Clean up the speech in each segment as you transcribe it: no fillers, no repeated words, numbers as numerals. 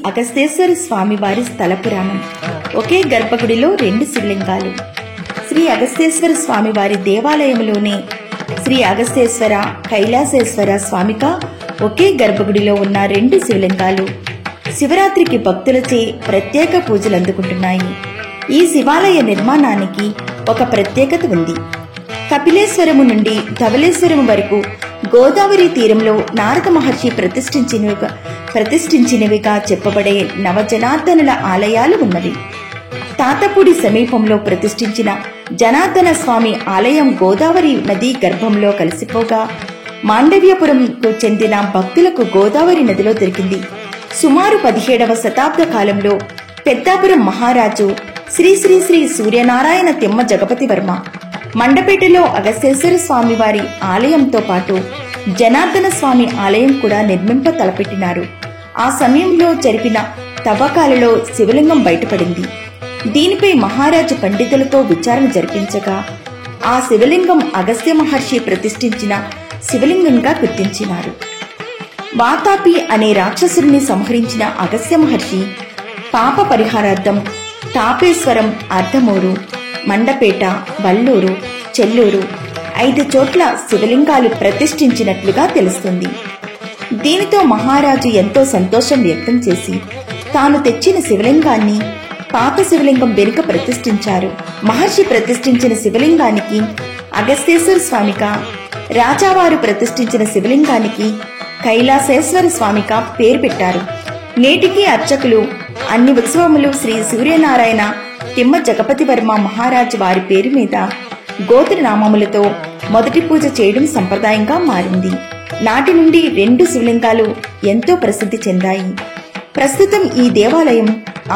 అగస్తేశ్వర స్వామి వారి స్థల పురాణం. ఒకే గర్భగుడిలో 2 శివలింగాలు. శ్రీ అగస్తేశ్వర స్వామి వారి దేవాలయంలోనే శ్రీ అగస్తేశ్వర, కైలాసేశ్వర స్వామిగా ఒకే గర్భగుడిలో ఉన్న 2 శివలింగాలు శివరాత్రికి భక్తులచే ప్రత్యేక పూజలు అందుకుంటున్నాయి. ఈ శివాలయ నిర్మాణానికి ఒక ప్రత్యేకత ఉంది. కపిలేశ్వరము నుండి ధవళేశ్వరము వరకు గోదావరి తీరంలో నారద మహర్షి ప్రతిష్ఠించినవిగా చెప్పబడే నవజనార్దనుల ఆలయాలు ఉన్నవి. తాతపూడి సమీపంలో ప్రతిష్ఠించిన జనార్దన స్వామి ఆలయం గోదావరి నదీ గర్భంలో కలిసిపోగా మాండవ్యపురంకు చెందిన భక్తులకు గోదావరి నదిలో దొరికింది. సుమారు 17వ శతాబ్ద కాలంలో పెద్దాపురం మహారాజు శ్రీ శ్రీ శ్రీ సూర్యనారాయణ తిమ్మ జగపతి వర్మ మండపేటలో అగస్తేశ్వర స్వామి వారి ఆలయంతో పాటు జనార్దన స్వామి ఆలయం కూడా నిర్మింప తలపెట్టినారు. ఆ సమయంలో జరిపిన తవ్వకాలలో శివలింగం బయటపడింది. దీనిపై మహారాజు పండితులతో విచారణ జరిపించగా ఆ శివలింగం అగస్త్య మహర్షి ప్రతిష్ఠించిన శివలింగంగా గుర్తించినారు. వాతాపి అనే రాక్షసుడిని సంహరించిన అగస్త్య మహర్షి పాప పరిహారార్థం తాపేశ్వరం, అర్ధమూరు, మండపేట, వల్లూరు, చెల్లూరు 5 చోట్ల శివలింగాలు ప్రతిష్ఠించినట్లుగా తెలుస్తుంది. దీనితో మహారాజు ఎంతో సంతోషం వ్యక్తం చేసి తాను తెచ్చిన శివలింగాన్ని పాత శివలింగం వెనుక ప్రతిష్ఠించారు. మహర్షి ప్రతిష్ఠించిన శివలింగానికి అగస్తేశ్వర స్వామిగా, రాజావారు ప్రతిష్ఠించిన శివలింగానికి కైలాసేశ్వర స్వామిగా పేరు పెట్టారు. నేటికి అర్చకులు అన్ని ఉత్సవములు శ్రీ సూర్యనారాయణ తిమ్మ జగపతి వర్మ మహారాజు వారి పేరు మీద గోత్రనామములతో మొదటి పూజ చేయడం సంప్రదాయంగా మారింది. నాటి నుండి 2 శివలింగాలు ఎంతో ప్రసిద్ధి చెందాయి. ప్రస్తుతం ఈ దేవాలయం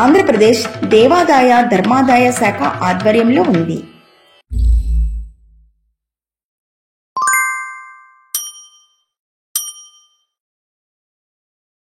ఆంధ్రప్రదేశ్ దేవాదాయ ధర్మాదాయ శాఖ ఆధ్వర్యంలో ఉంది.